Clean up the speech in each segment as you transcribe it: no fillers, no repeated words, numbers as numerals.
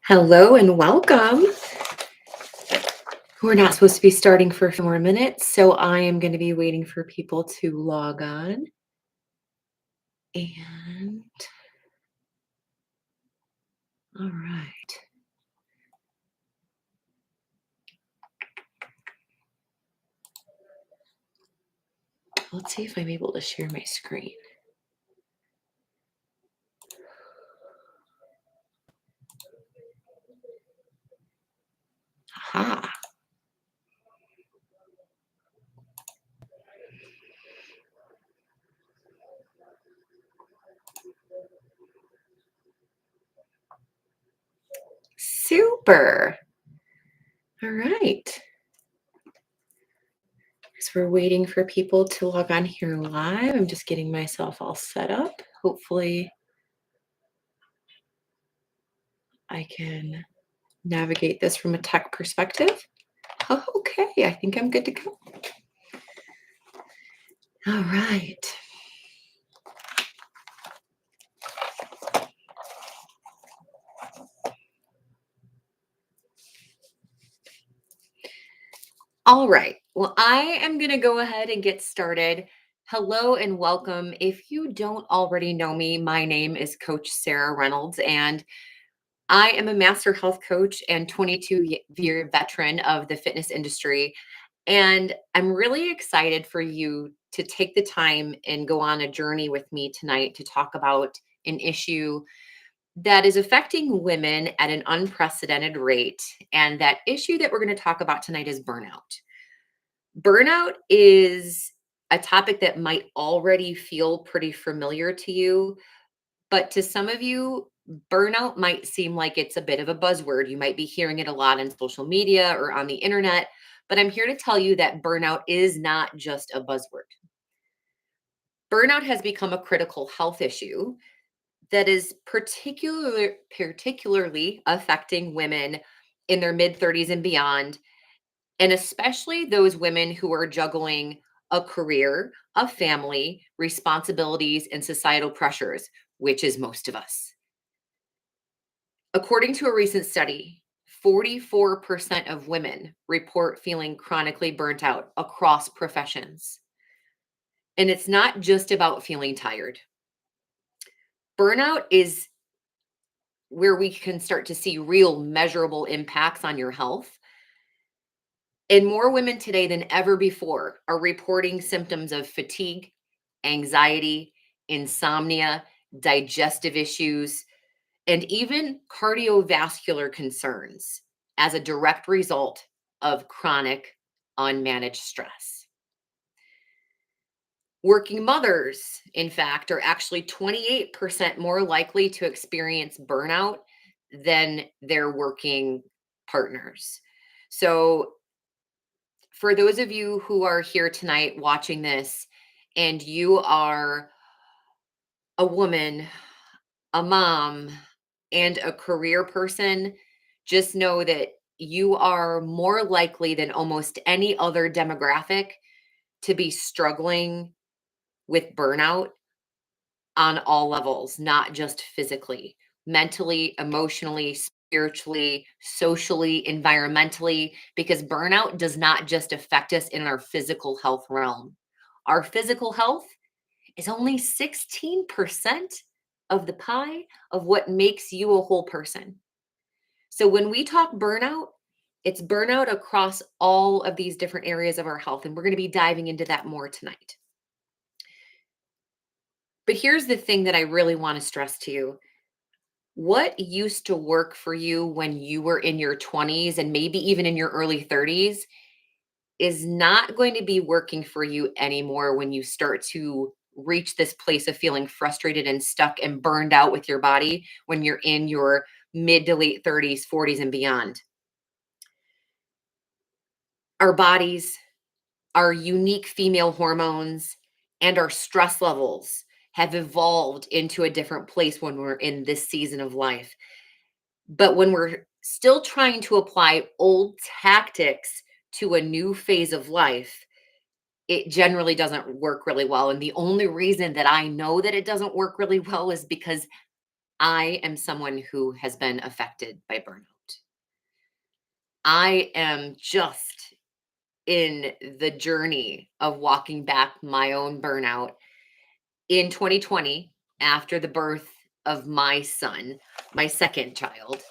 Hello and welcome. We're not supposed to be starting for a few more minutes, so I am going to be waiting for people to log on. And all right. Let's see if I'm able to share my screen. Aha. Super. All right. As we're waiting for people to log on here live, I'm just getting myself all set up. Hopefully, I can navigate this from a tech perspective. Oh, okay, I think I'm good to go. All right. All right. Well, I am going to go ahead and get started. Hello and welcome. If you don't already know me, my name is Coach Sarah Reynolds, and I am a master health coach and 22-year veteran of the fitness industry. And I'm really excited for you to take the time and go on a journey with me tonight to talk about an issue that is affecting women at an unprecedented rate. And that issue that we're going to talk about tonight is burnout. Burnout is a topic that might already feel pretty familiar to you, but to some of you, burnout might seem like it's a bit of a buzzword. You might be hearing it a lot on social media or on the internet, but I'm here to tell you that burnout is not just a buzzword. Burnout has become a critical health issue that is particularly affecting women in their mid 30s and beyond, and especially those women who are juggling a career, a family, responsibilities, and societal pressures, which is most of us. According to a recent study, 44% of women report feeling chronically burnt out across professions. And it's not just about feeling tired. Burnout is where we can start to see real measurable impacts on your health. And more women today than ever before are reporting symptoms of fatigue, anxiety, insomnia, digestive issues, and even cardiovascular concerns as a direct result of chronic unmanaged stress. Working mothers, in fact, are actually 28% more likely to experience burnout than their working partners. So, for those of you who are here tonight watching this and you are a woman, a mom, and a career person, just know that you are more likely than almost any other demographic to be struggling with burnout on all levels, not just physically, mentally, emotionally, spiritually, socially, environmentally, because burnout does not just affect us in our physical health realm. Our physical health is only 16% of the pie of what makes you a whole person. So when we talk burnout, it's burnout across all of these different areas of our health. And we're going to be diving into that more tonight. But here's the thing that I really want to stress to you. What used to work for you when you were in your 20s and maybe even in your early 30s is not going to be working for you anymore when you start to reach this place of feeling frustrated and stuck and burned out with your body when you're in your mid to late 30s, 40s, and beyond. Our bodies, our unique female hormones, and our stress levels have evolved into a different place when we're in this season of life. But when we're still trying to apply old tactics to a new phase of life, it generally doesn't work really well. And the only reason that I know that it doesn't work really well is because I am someone who has been affected by burnout. I am just in the journey of walking back my own burnout in 2020 after the birth of my son, my second child.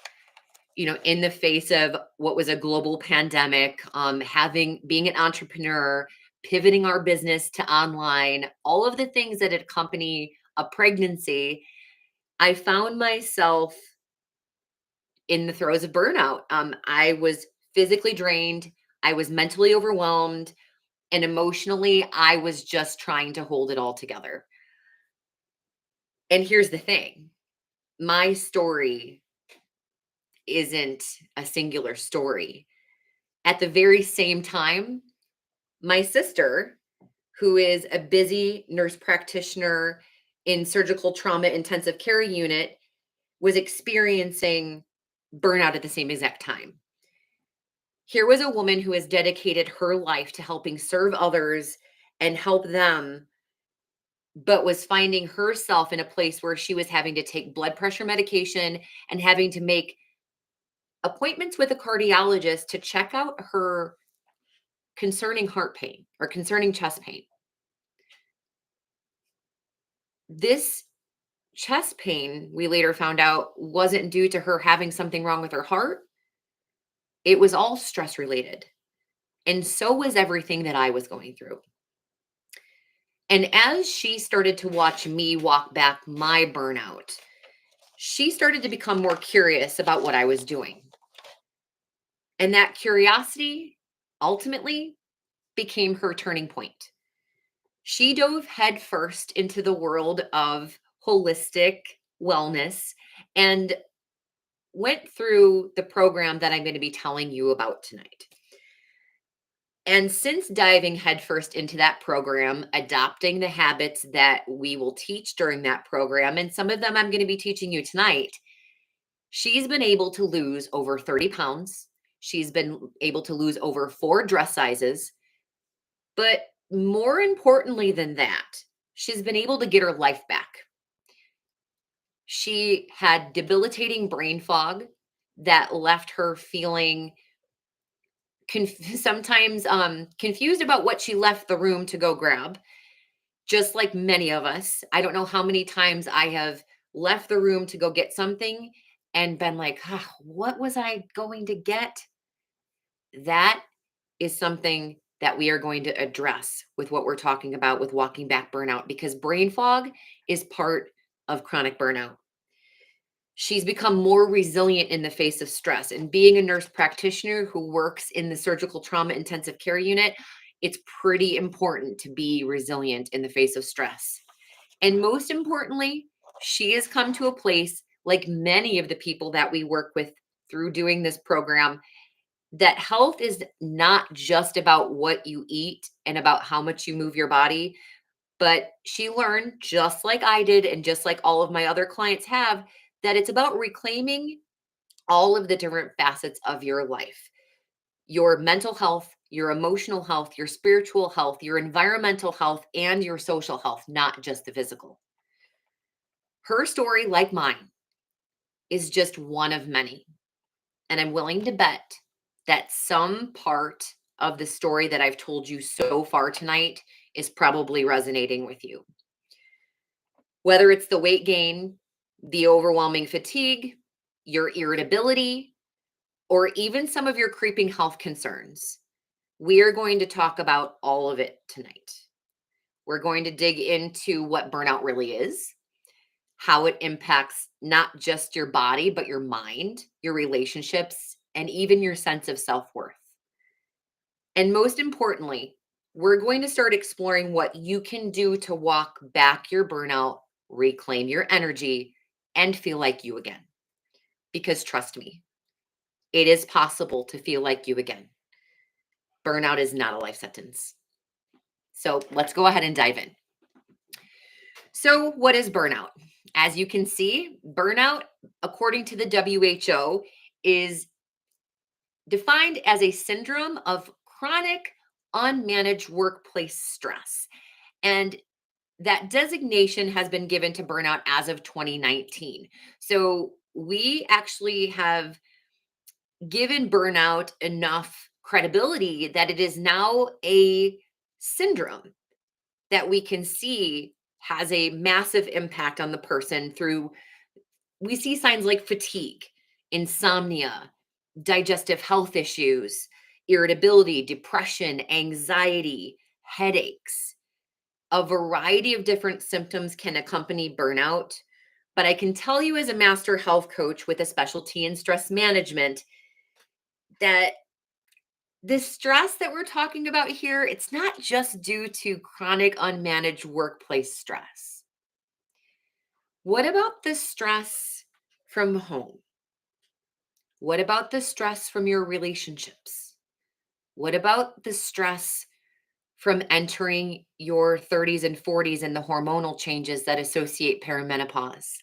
In the face of what was a global pandemic, having being an entrepreneur, pivoting our business to online, all of the things that accompany a pregnancy, I found myself in the throes of burnout. I was physically drained, I was mentally overwhelmed, and emotionally, I was just trying to hold it all together. And here's the thing, my story isn't a singular story. At the very same time, my sister, who is a busy nurse practitioner in surgical trauma intensive care unit, was experiencing burnout at the same exact time. Here was a woman who has dedicated her life to helping serve others and help them, but was finding herself in a place where she was having to take blood pressure medication and having to make appointments with a cardiologist to check out her concerning heart pain or concerning chest pain. This chest pain, we later found out, wasn't due to her having something wrong with her heart. It was all stress related. And so was everything that I was going through. And as she started to watch me walk back my burnout, she started to become more curious about what I was doing. And that curiosity ultimately became her turning point. She dove headfirst into the world of holistic wellness and went through the program that I'm going to be telling you about tonight. And since diving headfirst into that program, adopting the habits that we will teach during that program, and some of them I'm going to be teaching you tonight, she's been able to lose over 30 pounds. She's been able to lose over 4 dress sizes. But more importantly than that, she's been able to get her life back. She had debilitating brain fog that left her feeling sometimes confused about what she left the room to go grab, just like many of us. I don't know how many times I have left the room to go get something and been like, "Ah, what was I going to get?" That is something that we are going to address with what we're talking about with walking back burnout, because brain fog is part of chronic burnout. She's become more resilient in the face of stress. And being a nurse practitioner who works in the surgical trauma intensive care unit, it's pretty important to be resilient in the face of stress. And most importantly, she has come to a place, like many of the people that we work with through doing this program, that health is not just about what you eat and about how much you move your body. But she learned, just like I did, and just like all of my other clients have, that it's about reclaiming all of the different facets of your life: your mental health, your emotional health, your spiritual health, your environmental health, and your social health, not just the physical. Her story, like mine, is just one of many. And I'm willing to bet that some part of the story that I've told you so far tonight is probably resonating with you. Whether it's the weight gain, the overwhelming fatigue, your irritability, or even some of your creeping health concerns, we are going to talk about all of it tonight. We're going to dig into what burnout really is, how it impacts not just your body, but your mind, your relationships, and even your sense of self worth. And most importantly, we're going to start exploring what you can do to walk back your burnout, reclaim your energy, and feel like you again. Because trust me, it is possible to feel like you again. Burnout is not a life sentence. So let's go ahead and dive in. So, what is burnout? As you can see, burnout, according to the WHO, is defined as a syndrome of chronic, unmanaged workplace stress. And that designation has been given to burnout as of 2019. So we actually have given burnout enough credibility that it is now a syndrome that we can see has a massive impact on the person through, we see signs like fatigue, insomnia, digestive health issues, irritability, depression, anxiety, headaches. A variety of different symptoms can accompany burnout. But I can tell you, as a master health coach with a specialty in stress management, that this stress that we're talking about here, it's not just due to chronic unmanaged workplace stress. What about the stress from home? What about the stress from your relationships? What about the stress from entering your 30s and 40s and the hormonal changes that associate perimenopause?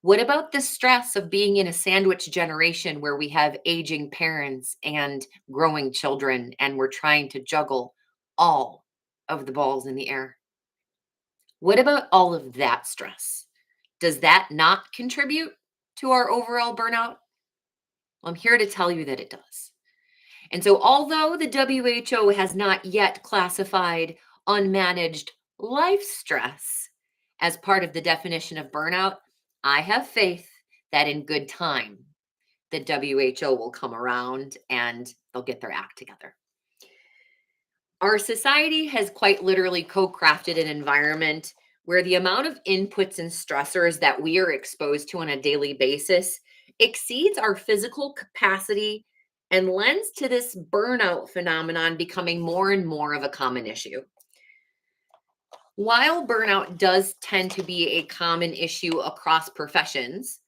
What about the stress of being in a sandwich generation where we have aging parents and growing children, and we're trying to juggle all of the balls in the air? What about all of that stress? Does that not contribute to our overall burnout? Well, I'm here to tell you that it does. And so, although the WHO has not yet classified unmanaged life stress as part of the definition of burnout, I have faith that in good time, the WHO will come around and they'll get their act together. Our society has quite literally co-crafted an environment where the amount of inputs and stressors that we are exposed to on a daily basis exceeds our physical capacity and lends to this burnout phenomenon becoming more and more of a common issue. While burnout does tend to be a common issue across professions,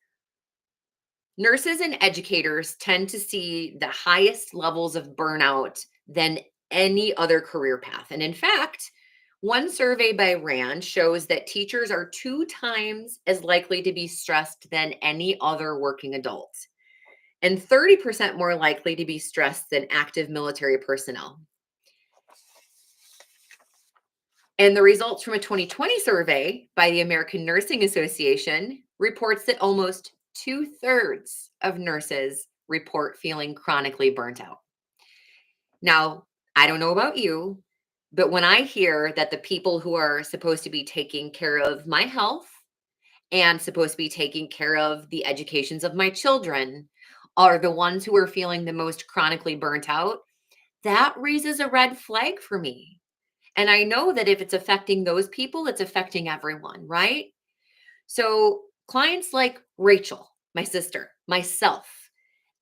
nurses and educators tend to see the highest levels of burnout than any other career path. And in fact, one survey by RAND shows that teachers are 2 times as likely to be stressed than any other working adult, and 30% more likely to be stressed than active military personnel. And the results from a 2020 survey by the American Nursing Association reports that almost 2/3 of nurses report feeling chronically burnt out. Now, I don't know about you, but when I hear that the people who are supposed to be taking care of my health and supposed to be taking care of the educations of my children are the ones who are feeling the most chronically burnt out, that raises a red flag for me. And I know that if it's affecting those people, it's affecting everyone, right? So, clients like Rachel, my sister, myself,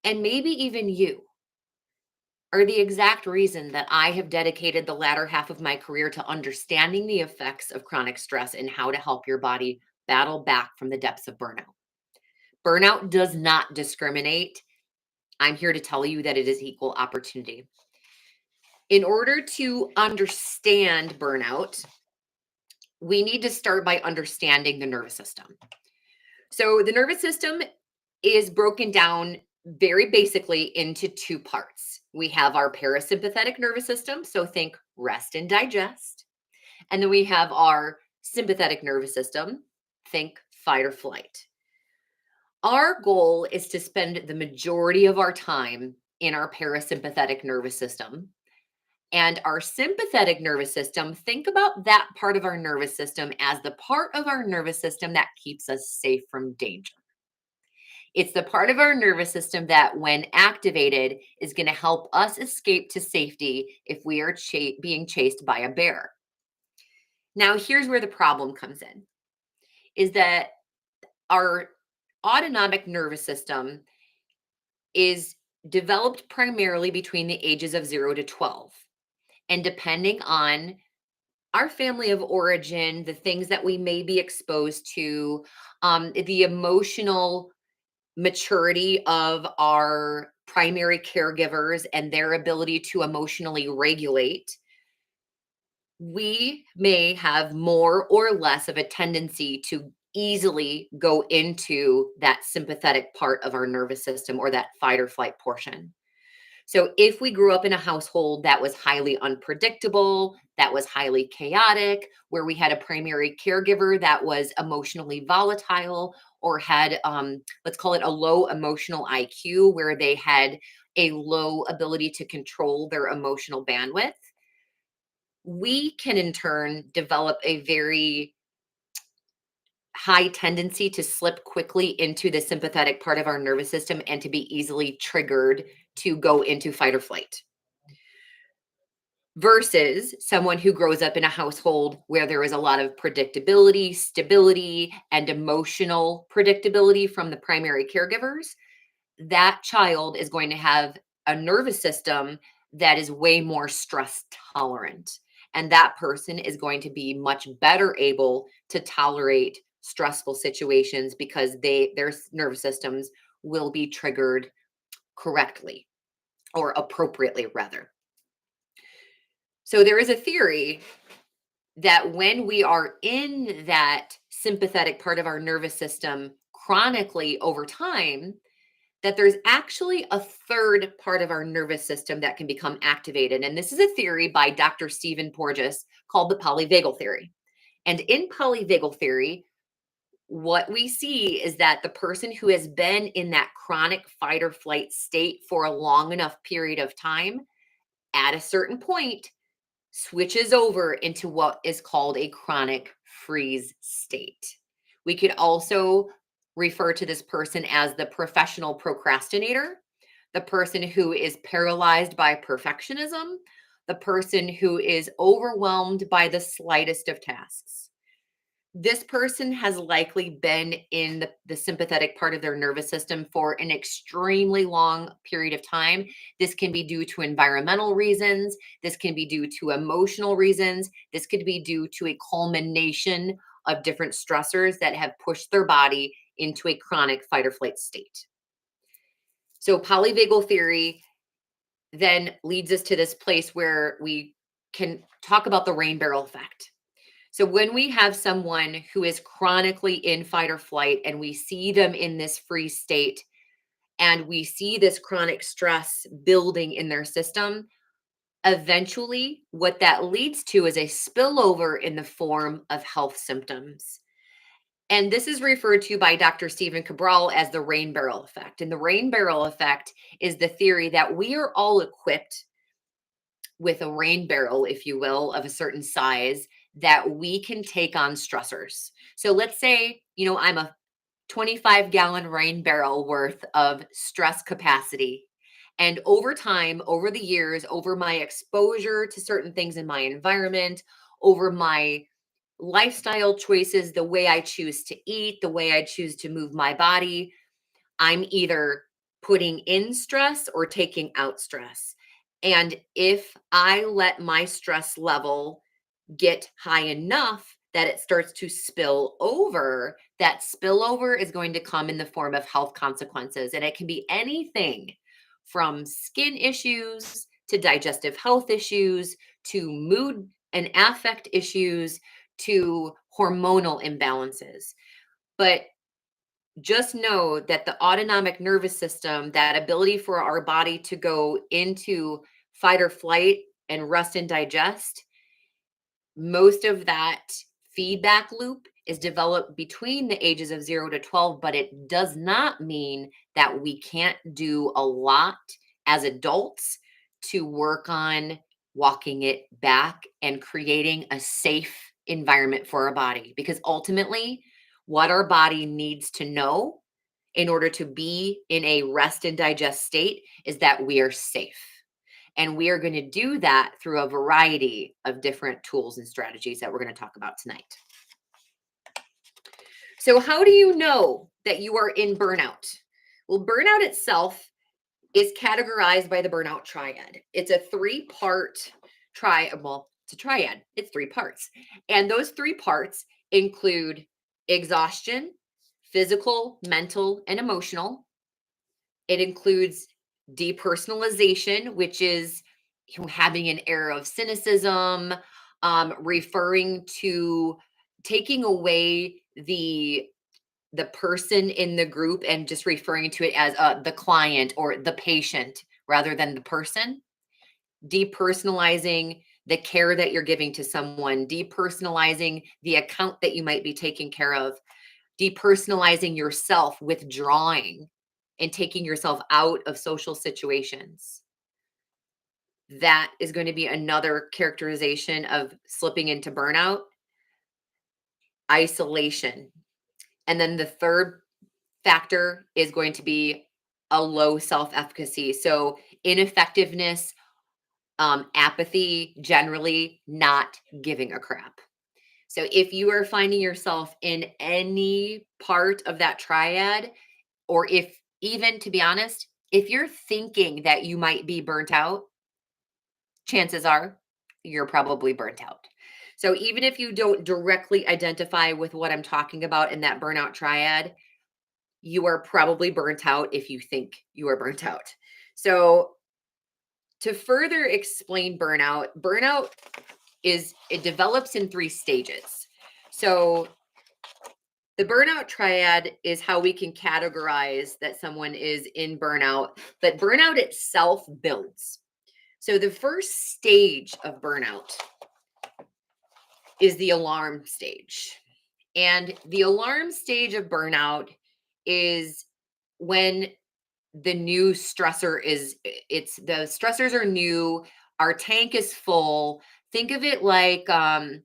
and maybe even you are the exact reason that I have dedicated the latter half of my career to understanding the effects of chronic stress and how to help your body battle back from the depths of burnout. Burnout does not discriminate. I'm here to tell you that it is equal opportunity. In order to understand burnout, we need to start by understanding the nervous system. So, the nervous system is broken down very basically into 2 parts. We have our parasympathetic nervous system, so think rest and digest. And then we have our sympathetic nervous system, think fight or flight. Our goal is to spend the majority of our time in our parasympathetic nervous system. And our sympathetic nervous system, think about that part of our nervous system as the part of our nervous system that keeps us safe from danger. It's the part of our nervous system that, when activated, is going to help us escape to safety if we are being chased by a bear. Now, here's where the problem comes in, is that our autonomic nervous system is developed primarily between the ages of 0 to 12. And depending on our family of origin, the things that we may be exposed to, the emotional maturity of our primary caregivers and their ability to emotionally regulate, we may have more or less of a tendency to easily go into that sympathetic part of our nervous system or that fight or flight portion. So if we grew up in a household that was highly unpredictable, that was highly chaotic, where we had a primary caregiver that was emotionally volatile or had, let's call it a low emotional IQ, where they had a low ability to control their emotional bandwidth, we can in turn develop a very high tendency to slip quickly into the sympathetic part of our nervous system and to be easily triggered to go into fight or flight. Versus someone who grows up in a household where there is a lot of predictability, stability, and emotional predictability from the primary caregivers, that child is going to have a nervous system that is way more stress tolerant. And that person is going to be much better able to tolerate stressful situations because their nervous systems will be triggered correctly or appropriately rather. So there is a theory that when we are in that sympathetic part of our nervous system chronically over time, that there's actually a third part of our nervous system that can become activated. And this is a theory by Dr. Stephen Porges called the polyvagal theory. And in polyvagal theory, what we see is that the person who has been in that chronic fight or flight state for a long enough period of time, at a certain point, switches over into what is called a chronic freeze state. We could also refer to this person as the professional procrastinator, the person who is paralyzed by perfectionism, the person who is overwhelmed by the slightest of tasks. This person has likely been in the sympathetic part of their nervous system for an extremely long period of time. This can be due to environmental reasons. This can be due to emotional reasons. This could be due to a culmination of different stressors that have pushed their body into a chronic fight or flight state. So, polyvagal theory then leads us to this place where we can talk about the rain barrel effect. So when we have someone who is chronically in fight or flight and we see them in this freeze state and we see this chronic stress building in their system, eventually what that leads to is a spillover in the form of health symptoms. And this is referred to by Dr. Stephen Cabral as the rain barrel effect. And the rain barrel effect is the theory that we are all equipped with a rain barrel, if you will, of a certain size that we can take on stressors. So let's say, I'm a 25-gallon rain barrel worth of stress capacity. And over time, over the years, over my exposure to certain things in my environment, over my lifestyle choices, the way I choose to eat, the way I choose to move my body, I'm either putting in stress or taking out stress. And if I let my stress level get high enough that it starts to spill over, that spillover is going to come in the form of health consequences. And it can be anything from skin issues to digestive health issues to mood and affect issues to hormonal imbalances. But just know that the autonomic nervous system, that ability for our body to go into fight or flight and rest and digest, most of that feedback loop is developed between the ages of 0 to 12, but it does not mean that we can't do a lot as adults to work on walking it back and creating a safe environment for our body. Because ultimately, what our body needs to know in order to be in a rest and digest state is that we are safe. And we are going to do that through a variety of different tools and strategies that we're going to talk about tonight. So, how do you know that you are in burnout? Well, burnout itself is categorized by the Burnout Triad. It's a three-part triad. Well, it's a triad. It's three parts. And those three parts include exhaustion, physical, mental, and emotional. It includes depersonalization, which is having an air of cynicism, referring to taking away the person in the group and just referring to it as the client or the patient rather than the person, depersonalizing the care that you're giving to someone, depersonalizing the account that you might be taking care of, depersonalizing yourself, withdrawing and taking yourself out of social situations. That is going to be another characterization of slipping into burnout. Isolation. And then the third factor is going to be a low self-efficacy. So ineffectiveness, apathy, generally not giving a crap. So if you are finding yourself in any part of that triad, or if even, to be honest, if you're thinking that you might be burnt out, chances are you're probably burnt out. So even if you don't directly identify with what I'm talking about in that burnout triad, you are probably burnt out if you think you are burnt out. So to further explain burnout, it develops in 3 stages. So the burnout triad is how we can categorize that someone is in burnout, but burnout itself builds. So the first stage of burnout is the alarm stage. And the alarm stage of burnout is when the new stressor is it's the stressors are new, our tank is full. Think of it like a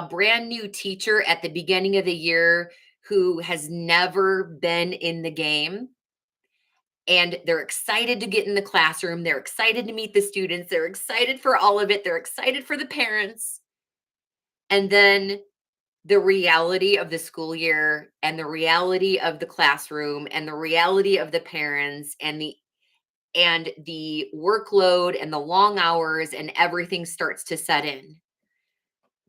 brand new teacher at the beginning of the year who has never been in the game, and they're excited to get in the classroom, they're excited to meet the students, they're excited for all of it, they're excited for the parents. And then the reality of the school year and the reality of the classroom and the reality of the parents and the workload and the long hours and everything starts to set in.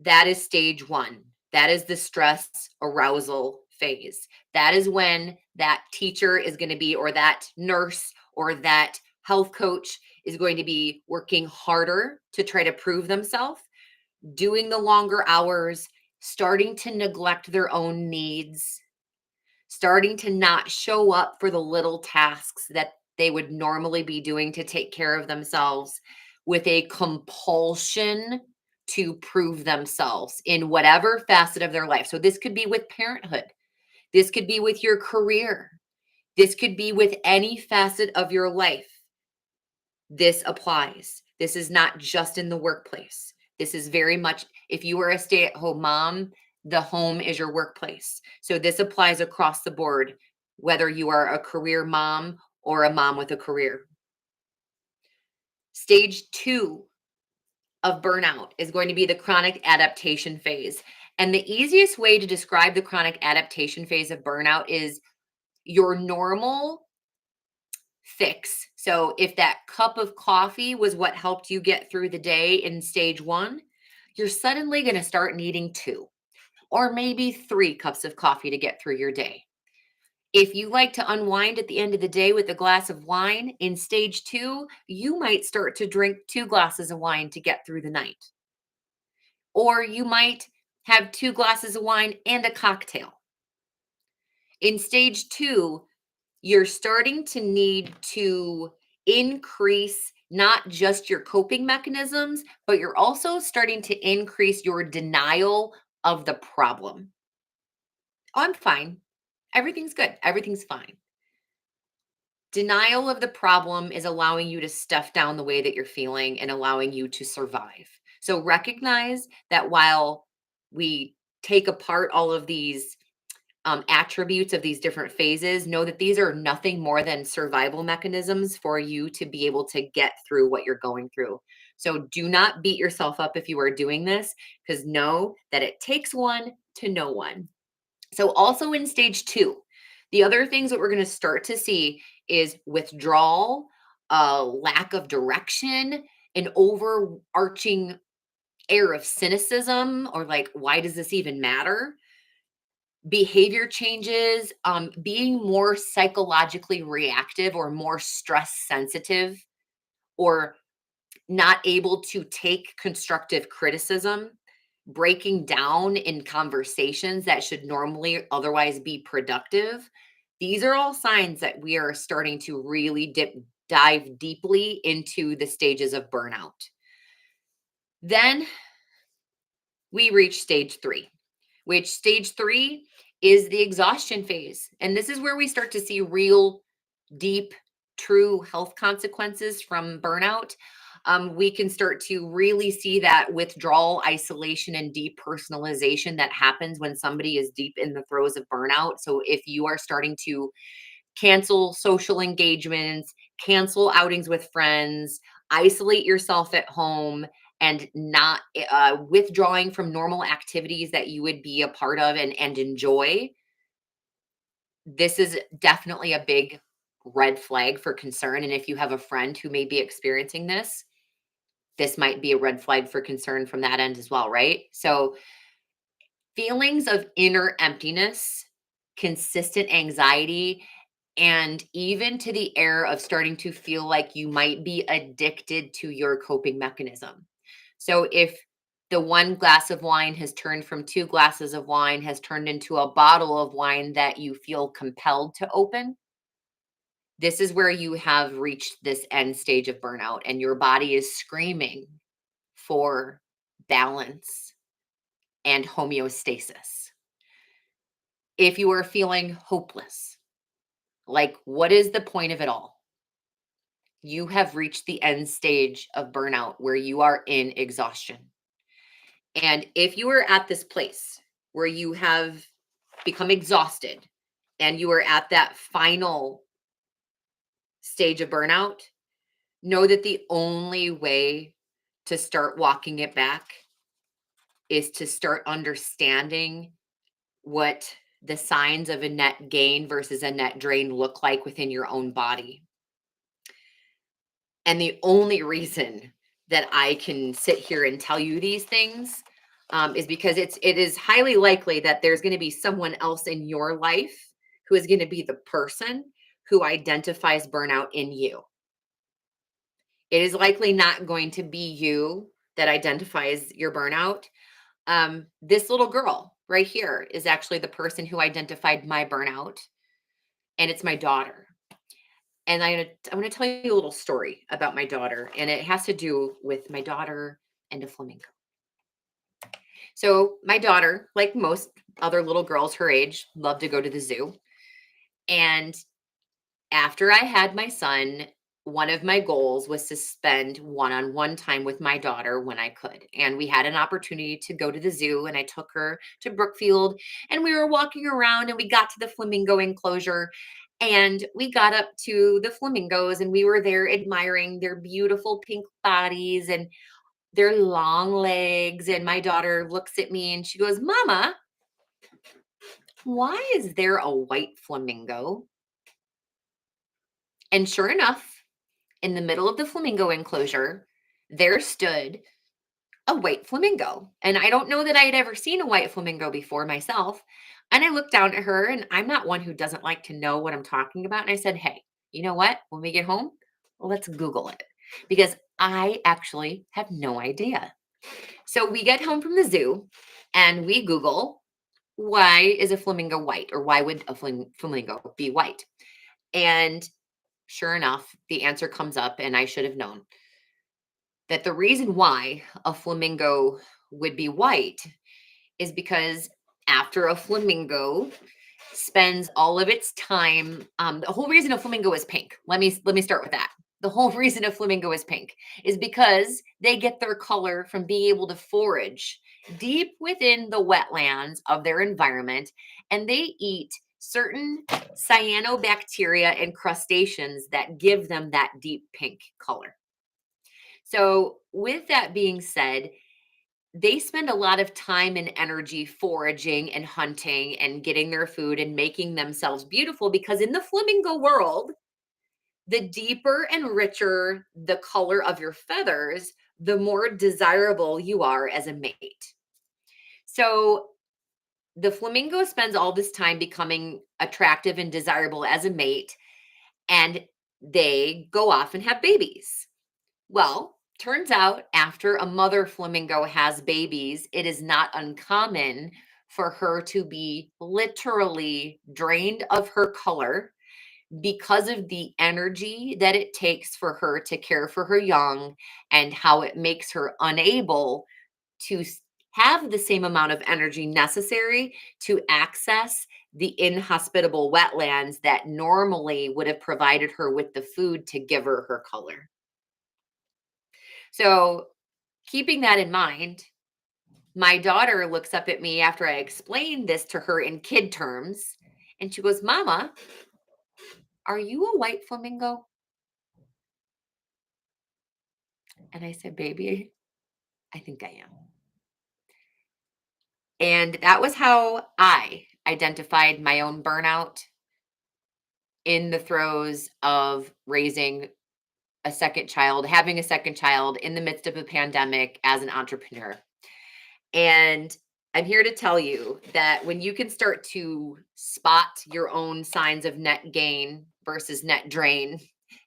That is stage 1. That is the stress arousal phase. That is when that teacher is going to be, or that nurse or that health coach is going to be working harder to try to prove themselves, doing the longer hours, starting to neglect their own needs, starting to not show up for the little tasks that they would normally be doing to take care of themselves, with a compulsion to prove themselves in whatever facet of their life. So this could be with parenthood. This could be with your career. This could be with any facet of your life. This applies. This is not just in the workplace. This is very much, if you are a stay-at-home mom, the home is your workplace. So this applies across the board, whether you are a career mom or a mom with a career. Stage 2 of burnout is going to be the chronic adaptation phase. And the easiest way to describe the chronic adaptation phase of burnout is your normal fix. So if that cup of coffee was what helped you get through the day in stage 1, you're suddenly going to start needing 2 or maybe 3 cups of coffee to get through your day. If you like to unwind at the end of the day with a glass of wine, in stage 2, you might start to drink 2 glasses of wine to get through the night. Or you might have 2 glasses of wine and a cocktail. In stage 2, you're starting to need to increase not just your coping mechanisms, but you're also starting to increase your denial of the problem. Oh, I'm fine. Everything's good. Everything's fine. Denial of the problem is allowing you to stuff down the way that you're feeling and allowing you to survive. So recognize that while we take apart all of these attributes of these different phases, know that these are nothing more than survival mechanisms for you to be able to get through what you're going through. So do not beat yourself up if you are doing this, because know that it takes one to know one. So also in stage 2, the other things that we're going to start to see is withdrawal, lack of direction, an overarching air of cynicism, or like, why does this even matter? Behavior changes, being more psychologically reactive or more stress sensitive, or not able to take constructive criticism, breaking down in conversations that should normally otherwise be productive. These are all signs that we are starting to really dip dive deeply into the stages of burnout. Then we reach stage 3, which stage 3 is the exhaustion phase. And this is where we start to see real, deep, true health consequences from burnout. We can start to really see that withdrawal, isolation, and depersonalization that happens when somebody is deep in the throes of burnout. So, if you are starting to cancel social engagements, cancel outings with friends, isolate yourself at home, and not withdrawing from normal activities that you would be a part of and enjoy, this is definitely a big red flag for concern. And if you have a friend who may be experiencing this might be a red flag for concern from that end as well, right? So, feelings of inner emptiness, consistent anxiety, and even to the air of starting to feel like you might be addicted to your coping mechanism. So, if the one glass of wine has turned from two glasses of wine, has turned into a bottle of wine that you feel compelled to open, this is where you have reached this end stage of burnout and your body is screaming for balance and homeostasis. If you are feeling hopeless, like what is the point of it all? You have reached the end stage of burnout where you are in exhaustion. And if you are at this place where you have become exhausted and you are at that final stage of burnout, know that the only way to start walking it back is to start understanding what the signs of a net gain versus a net drain look like within your own body. And the only reason that I can sit here and tell you these things is because it is highly likely that there's going to be someone else in your life who is going to be the person who identifies burnout in you. It is likely not going to be you that identifies your burnout. This little girl right here is actually the person who identified my burnout, and it's my daughter. And I'm gonna tell you a little story about my daughter, and it has to do with my daughter and a flamingo. So my daughter, like most other little girls her age, loved to go to the zoo. And after I had my son, one of my goals was to spend one-on-one time with my daughter when I could. And we had an opportunity to go to the zoo, and I took her to Brookfield, and we were walking around, and we got to the flamingo enclosure, and we got up to the flamingos, and we were there admiring their beautiful pink bodies and their long legs. And my daughter looks at me and she goes, "Mama, why is there a white flamingo?" And sure enough, in the middle of the flamingo enclosure, there stood a white flamingo. And I don't know that I had ever seen a white flamingo before myself. And I looked down at her, and I'm not one who doesn't like to know what I'm talking about. And I said, "Hey, you know what? When we get home, let's Google it because I actually have no idea." So we get home from the zoo and we Google, why is a flamingo white, or why would a flamingo be white? And sure enough, the answer comes up, and I should have known that the reason why a flamingo would be white is because after a flamingo spends all of its time, the whole reason a flamingo is pink. Let me start with that. The whole reason a flamingo is pink is because they get their color from being able to forage deep within the wetlands of their environment, and they eat certain cyanobacteria and crustaceans that give them that deep pink color. So, with that being said, they spend a lot of time and energy foraging and hunting and getting their food and making themselves beautiful because in the flamingo world, the deeper and richer the color of your feathers, the more desirable you are as a mate. So, the flamingo spends all this time becoming attractive and desirable as a mate, and they go off and have babies. Well, turns out after a mother flamingo has babies, it is not uncommon for her to be literally drained of her color, because of the energy that it takes for her to care for her young and how it makes her unable to have the same amount of energy necessary to access the inhospitable wetlands that normally would have provided her with the food to give her her color. So, keeping that in mind, my daughter looks up at me after I explained this to her in kid terms, and she goes, "Mama, are you a white flamingo?" And I said, "Baby, I think I am." And that was how I identified my own burnout in the throes of raising a second child, having a second child in the midst of a pandemic as an entrepreneur. And I'm here to tell you that when you can start to spot your own signs of net gain versus net drain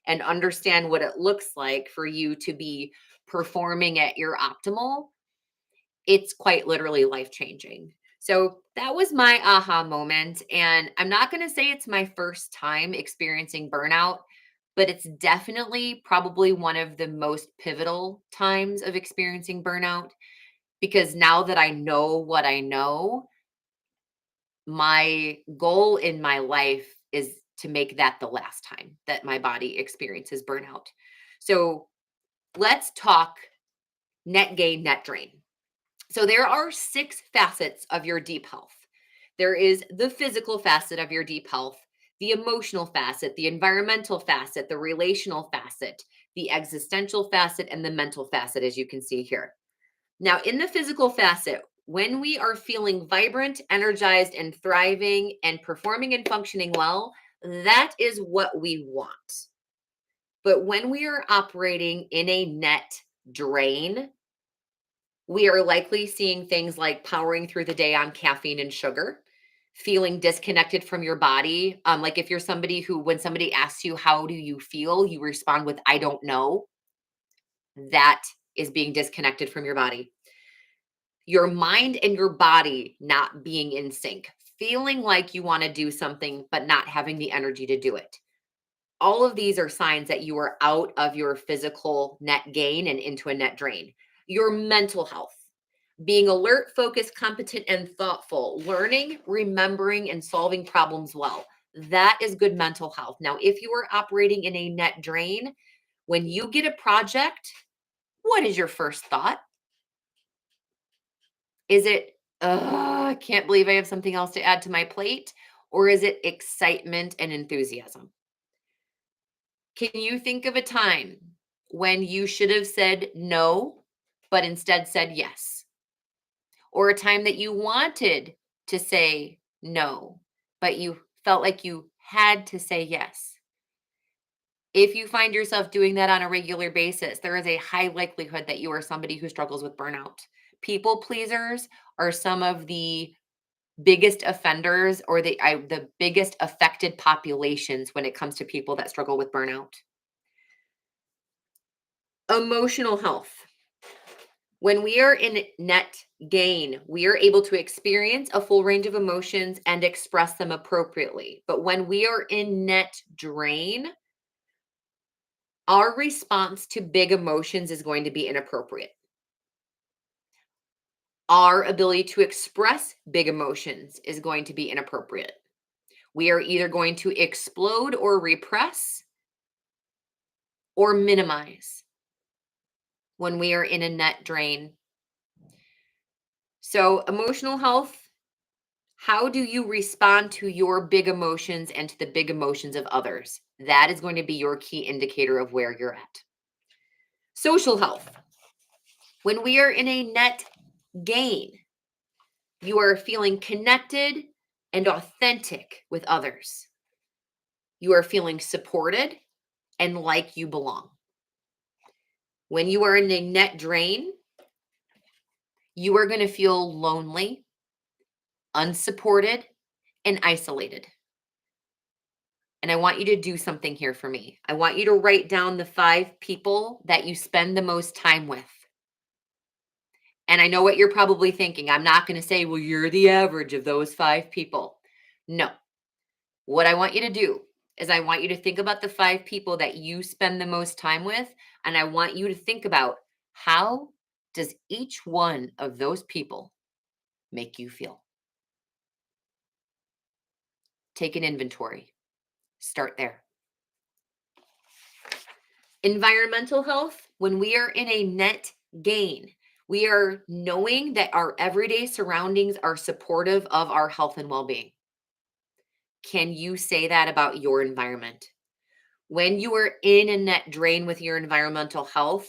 and understand what it looks like for you to be performing at your optimal, it's quite literally life changing. So that was my aha moment. And I'm not going to say it's my first time experiencing burnout, but it's definitely probably one of the most pivotal times of experiencing burnout because now that I know what I know, my goal in my life is to make that the last time that my body experiences burnout. So let's talk net gain, net drain. So there are 6 facets of your deep health. There is the physical facet of your deep health, the emotional facet, the environmental facet, the relational facet, the existential facet, and the mental facet, as you can see here. Now, in the physical facet, when we are feeling vibrant, energized, and thriving and performing and functioning well, that is what we want. But when we are operating in a net drain, we are likely seeing things like powering through the day on caffeine and sugar, feeling disconnected from your body. Like if you're somebody who, when somebody asks you, how do you feel? You respond with, I don't know. That is being disconnected from your body. Your mind and your body not being in sync, feeling like you want to do something, but not having the energy to do it. All of these are signs that you are out of your physical net gain and into a net drain. Your mental health, being alert, focused, competent, and thoughtful, learning, remembering, and solving problems well. That is good mental health. Now, if you are operating in a net drain, when you get a project, what is your first thought? Is it, I can't believe I have something else to add to my plate? Or is it excitement and enthusiasm? Can you think of a time when you should have said no, but instead said yes? Or a time that you wanted to say no, but you felt like you had to say yes? If you find yourself doing that on a regular basis, there is a high likelihood that you are somebody who struggles with burnout. People pleasers are some of the biggest offenders or the biggest affected populations when it comes to people that struggle with burnout. Emotional health. When we are in net gain, we are able to experience a full range of emotions and express them appropriately. But when we are in net drain, our response to big emotions is going to be inappropriate. Our ability to express big emotions is going to be inappropriate. We are either going to explode or repress or minimize when we are in a net drain. So, emotional health, how do you respond to your big emotions and to the big emotions of others? That is going to be your key indicator of where you're at. Social health, when we are in a net gain, you are feeling connected and authentic with others. You are feeling supported and like you belong. When you are in a net drain, you are going to feel lonely, unsupported, and isolated. And I want you to do something here for me. I want you to write down the 5 people that you spend the most time with. And I know what you're probably thinking. I'm not going to say, well, you're the average of those 5 people. No. What I want you to do is I want you to think about the 5 people that you spend the most time with, and I want you to think about how does each one of those people make you feel? Take an inventory. Start there. Environmental health, when we are in a net gain, we are knowing that our everyday surroundings are supportive of our health and well being. Can you say that about your environment? When you are in a net drain with your environmental health,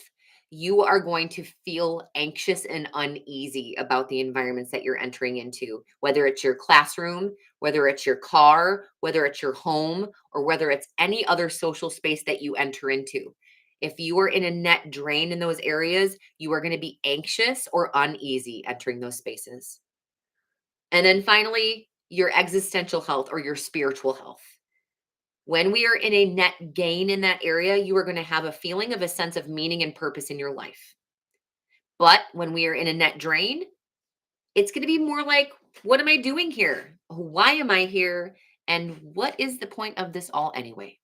you are going to feel anxious and uneasy about the environments that you're entering into, whether it's your classroom, whether it's your car, whether it's your home, or whether it's any other social space that you enter into. If you are in a net drain in those areas, you are going to be anxious or uneasy entering those spaces. And then finally, your existential health or your spiritual health. When we are in a net gain in that area, you are going to have a feeling of a sense of meaning and purpose in your life. But when we are in a net drain, it's going to be more like, what am I doing here? Why am I here? And what is the point of this all anyway?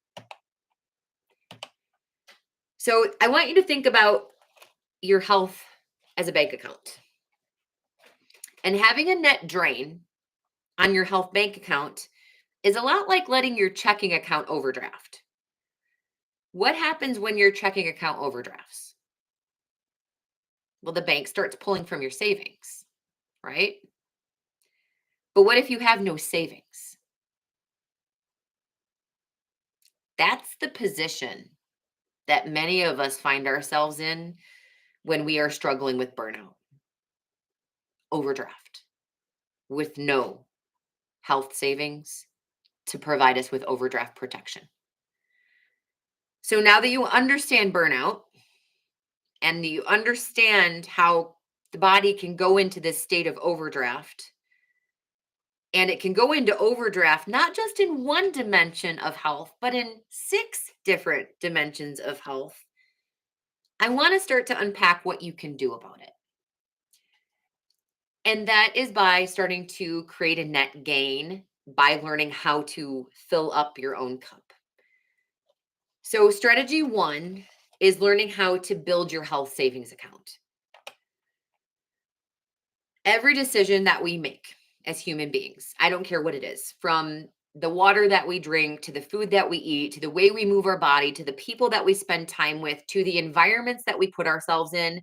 So I want you to think about your health as a bank account. And having a net drain on your health bank account is a lot like letting your checking account overdraft. What happens when your checking account overdrafts? Well, the bank starts pulling from your savings, right? But what if you have no savings? That's the position that many of us find ourselves in when we are struggling with burnout, overdraft, with no health savings to provide us with overdraft protection. So now that you understand burnout and you understand how the body can go into this state of overdraft, and it can go into overdraft not just in one dimension of health, but in 6 different dimensions of health, I want to start to unpack what you can do about it. And that is by starting to create a net gain by learning how to fill up your own cup. So, strategy 1 is learning how to build your health savings account. Every decision that we make as human beings, I don't care what it is, from the water that we drink, to the food that we eat, to the way we move our body, to the people that we spend time with, to the environments that we put ourselves in,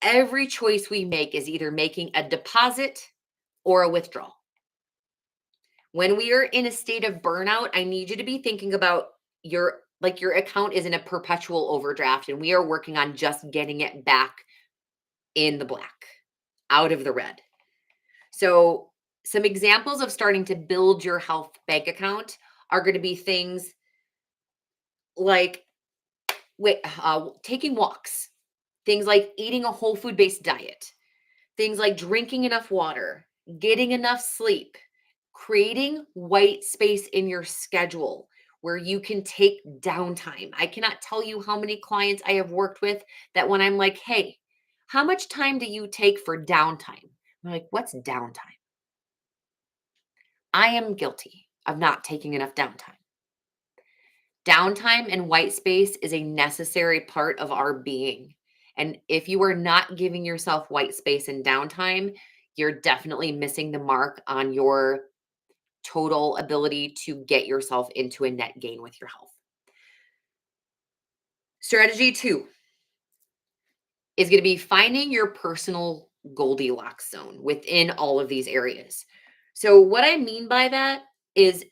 every choice we make is either making a deposit or a withdrawal. When we are in a state of burnout, I need you to be thinking about your account is in a perpetual overdraft and we are working on just getting it back in the black, out of the red. So, some examples of starting to build your health bank account are going to be things like taking walks, things like eating a whole food based diet, things like drinking enough water, getting enough sleep, creating white space in your schedule where you can take downtime. I cannot tell you how many clients I have worked with that when I'm like, hey, how much time do you take for downtime? I'm like, what's downtime? I am guilty of not taking enough downtime. Downtime and white space is a necessary part of our being. And if you are not giving yourself white space and downtime, you're definitely missing the mark on your total ability to get yourself into a net gain with your health. Strategy 2 is going to be finding your personal Goldilocks zone within all of these areas. So, what I mean by that is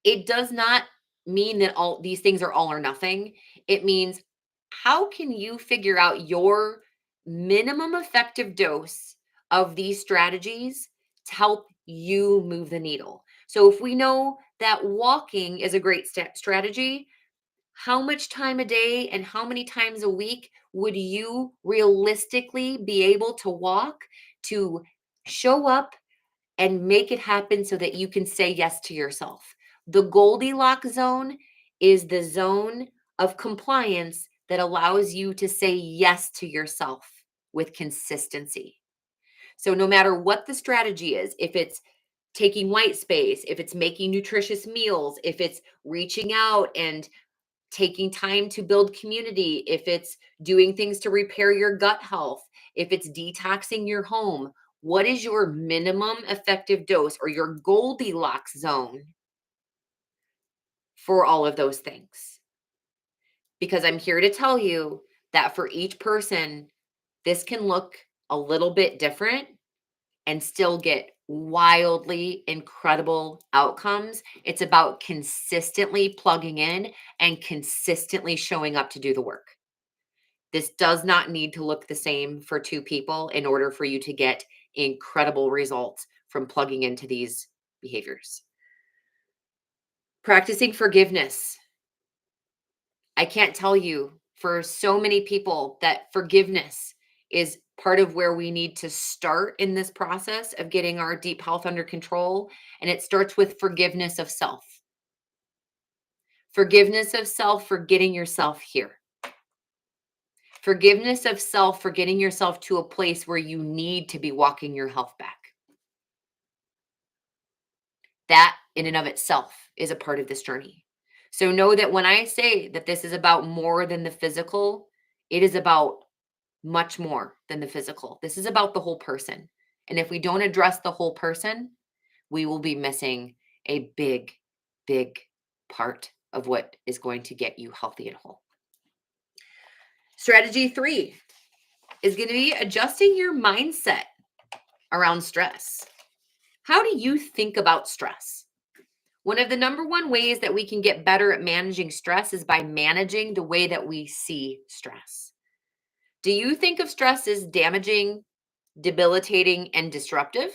it does not mean that all these things are all or nothing. It means how can you figure out your minimum effective dose of these strategies to help you move the needle? So if we know that walking is a great strategy, how much time a day and how many times a week would you realistically be able to walk to show up and make it happen so that you can say yes to yourself? The Goldilocks zone is the zone of compliance that allows you to say yes to yourself with consistency. So, no matter what the strategy is, if it's taking white space, if it's making nutritious meals, if it's reaching out and taking time to build community, if it's doing things to repair your gut health, if it's detoxing your home, what is your minimum effective dose or your Goldilocks zone for all of those things? Because I'm here to tell you that for each person, this can look a little bit different and still get wildly incredible outcomes. It's about consistently plugging in and consistently showing up to do the work. This does not need to look the same for two people in order for you to get incredible results from plugging into these behaviors. Practicing forgiveness. I can't tell you for so many people that forgiveness is part of where we need to start in this process of getting our deep health under control. And it starts with forgiveness of self. Forgiveness of self for getting yourself here. Forgiveness of self for getting yourself to a place where you need to be walking your health back. That in and of itself is a part of this journey. So know that when I say that this is about more than the physical, it is about much more than the physical. This is about the whole person. And if we don't address the whole person, we will be missing a big, big part of what is going to get you healthy and whole. Strategy 3 is going to be adjusting your mindset around stress. How do you think about stress? One of the number one ways that we can get better at managing stress is by managing the way that we see stress. Do you think of stress as damaging, debilitating, and disruptive?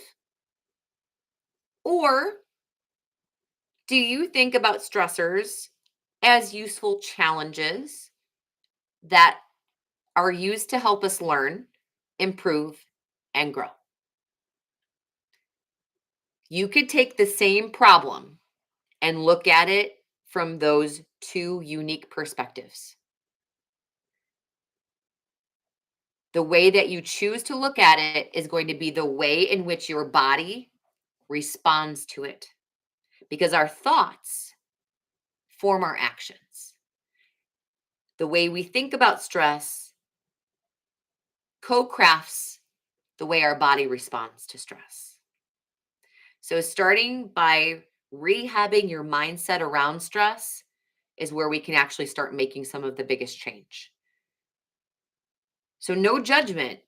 Or do you think about stressors as useful challenges that are used to help us learn, improve, and grow? You could take the same problem and look at it from those two unique perspectives. The way that you choose to look at it is going to be the way in which your body responds to it, because our thoughts form our actions. The way we think about stress co-crafts the way our body responds to stress. So starting by rehabbing your mindset around stress is where we can actually start making some of the biggest change. So no judgment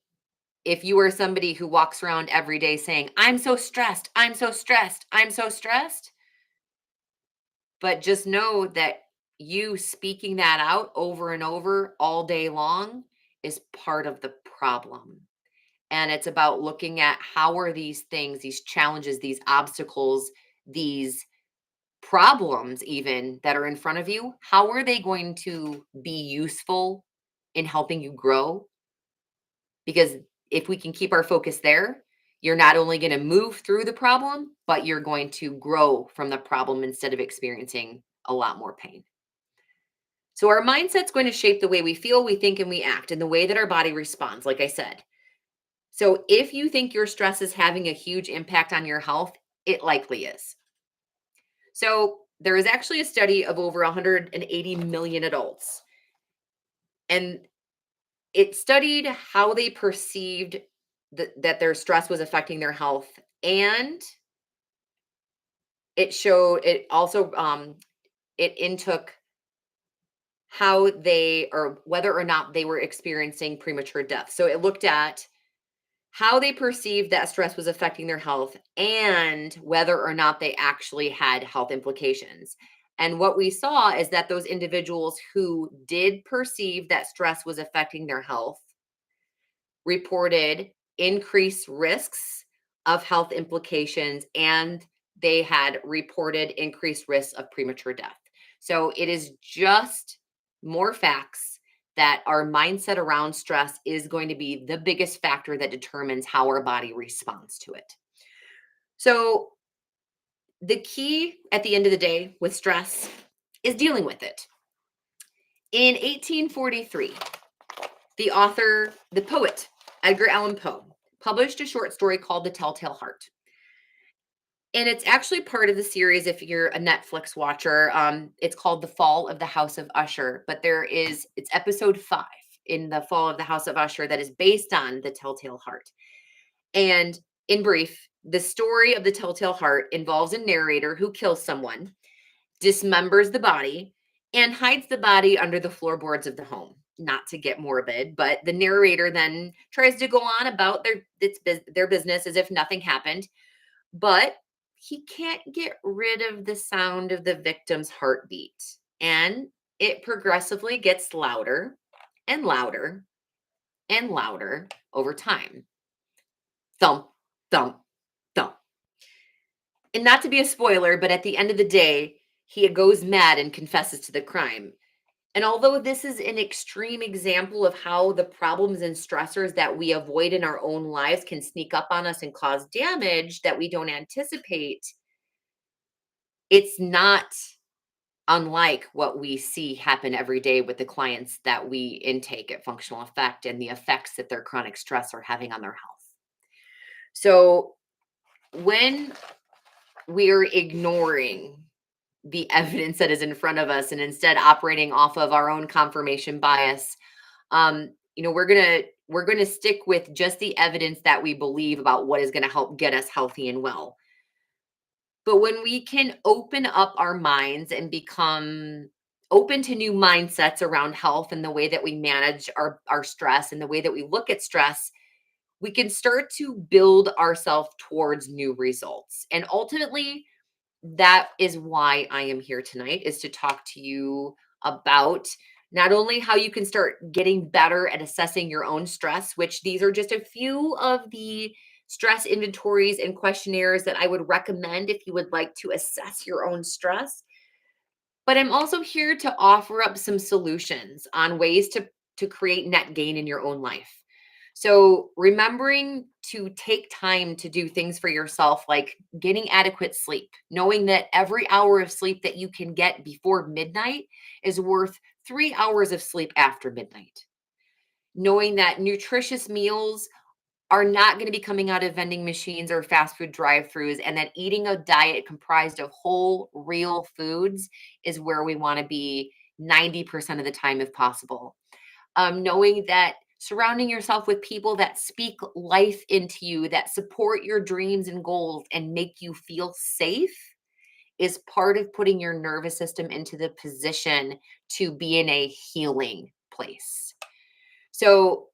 if you are somebody who walks around every day saying, I'm so stressed, I'm so stressed, I'm so stressed. But just know that you speaking that out over and over all day long is part of the problem. And it's about looking at how are these things, these challenges, these obstacles, these problems even that are in front of you, how are they going to be useful in helping you grow? Because if we can keep our focus there, you're not only going to move through the problem, but you're going to grow from the problem instead of experiencing a lot more pain. So our mindset's going to shape the way we feel, we think, and we act, and the way that our body responds, like I said. So if you think your stress is having a huge impact on your health, it likely is. So there is actually a study of over 180 million adults, and it studied how they perceived that their stress was affecting their health, and it also it intook how they or whether or not they were experiencing premature death. So it looked at how they perceived that stress was affecting their health and whether or not they actually had health implications. And what we saw is that those individuals who did perceive that stress was affecting their health reported increased risks of health implications, and they had reported increased risks of premature death. So it is just more facts that our mindset around stress is going to be the biggest factor that determines how our body responds to it. So the key at the end of the day with stress is dealing with it. In 1843, the poet, Edgar Allan Poe, published a short story called The Telltale Heart. And it's actually part of the series if you're a Netflix watcher. It's called The Fall of the House of Usher, but it's episode 5 in The Fall of the House of Usher that is based on the Telltale Heart. And in brief, the story of the Telltale Heart involves a narrator who kills someone, dismembers the body, and hides the body under the floorboards of the home. Not to get morbid, but the narrator then tries to go on about their business as if nothing happened, but he can't get rid of the sound of the victim's heartbeat. And it progressively gets louder and louder and louder over time. Thump, thump, thump. And not to be a spoiler, but at the end of the day, he goes mad and confesses to the crime. And although this is an extreme example of how the problems and stressors that we avoid in our own lives can sneak up on us and cause damage that we don't anticipate, it's not unlike what we see happen every day with the clients that we intake at Functional Effect and the effects that their chronic stress are having on their health. So when we're ignoring the evidence that is in front of us and instead operating off of our own confirmation bias, we're gonna stick with just the evidence that we believe about what is going to help get us healthy and well. But when we can open up our minds and become open to new mindsets around health and the way that we manage our stress and the way that we look at stress, we can start to build ourselves towards new results. And ultimately, that is why I am here tonight, is to talk to you about not only how you can start getting better at assessing your own stress, which these are just a few of the stress inventories and questionnaires that I would recommend if you would like to assess your own stress, but I'm also here to offer up some solutions on ways to create net gain in your own life. So, remembering to take time to do things for yourself, like getting adequate sleep, knowing that every hour of sleep that you can get before midnight is worth 3 hours of sleep after midnight. Knowing that nutritious meals are not going to be coming out of vending machines or fast food drive-throughs, and that eating a diet comprised of whole, real foods is where we want to be 90% of the time if possible. Knowing that surrounding yourself with people that speak life into you, that support your dreams and goals and make you feel safe is part of putting your nervous system into the position to be in a healing place. So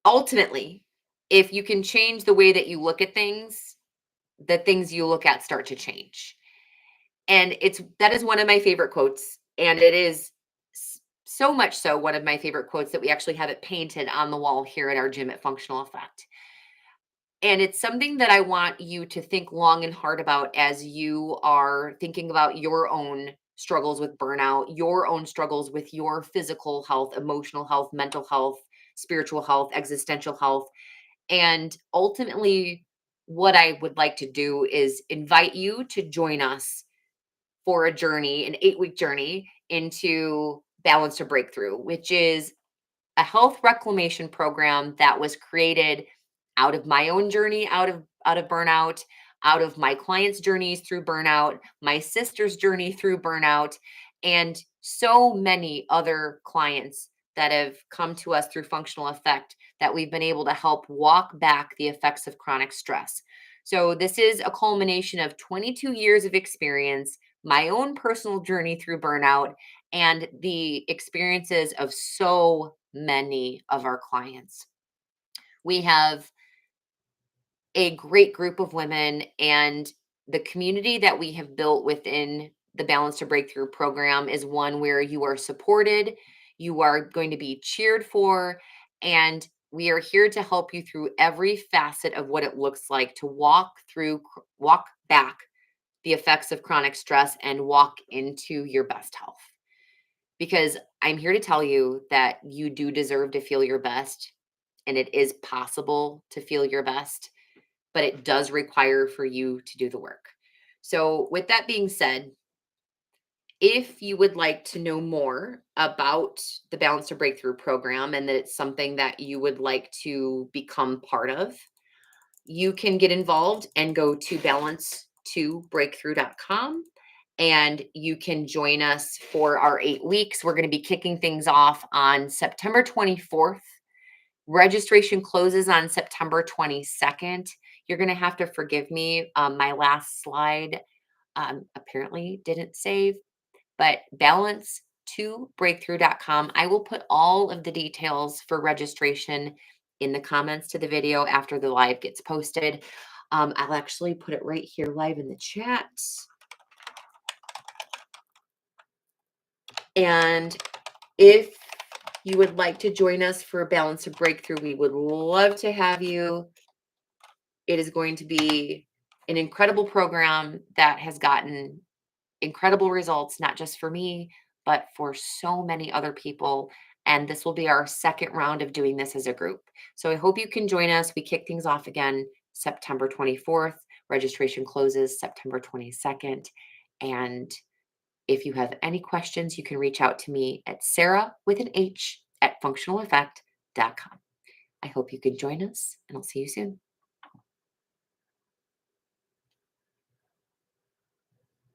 ultimately, if you can change the way that you look at things, the things you look at start to change. And that is one of my favorite quotes. And it is so much so one of my favorite quotes that we actually have it painted on the wall here at our gym at Functional Effect. And it's something that I want you to think long and hard about as you are thinking about your own struggles with burnout, your own struggles with your physical health, emotional health, mental health, spiritual health, existential health. And ultimately, what I would like to do is invite you to join us for a journey, an 8-week journey into Balance to Breakthrough, which is a health reclamation program that was created out of my own journey, out of burnout, out of my clients' journeys through burnout, my sister's journey through burnout, and so many other clients that have come to us through Functional Effect that we've been able to help walk back the effects of chronic stress. So this is a culmination of 22 years of experience, my own personal journey through burnout, and the experiences of so many of our clients. We have a great group of women, and the community that we have built within the Balance to Breakthrough program is one where you are supported, you are going to be cheered for, and we are here to help you through every facet of what it looks like to walk back the effects of chronic stress and walk into your best health. Because I'm here to tell you that you do deserve to feel your best, and it is possible to feel your best, but it does require for you to do the work. So, with that being said, if you would like to know more about the Balance to Breakthrough program and that it's something that you would like to become part of, you can get involved and go to balance2breakthrough.com and you can join us for our 8 weeks. We're going to be kicking things off on September 24th. Registration closes on September 22nd. You're going to have to forgive me. My last slide apparently didn't save, but balance2breakthrough.com. I will put all of the details for registration in the comments to the video after the live gets posted. I'll actually put it right here live in the chat. And if you would like to join us for a Balance to Breakthrough, we would love to have you. It is going to be an incredible program that has gotten incredible results, not just for me, but for so many other people. And this will be our second round of doing this as a group. So I hope you can join us. We kick things off again September 24th. Registration closes September 22nd. And if you have any questions, you can reach out to me at Sarah with an H at functionaleffect.com. I hope you can join us, and I'll see you soon.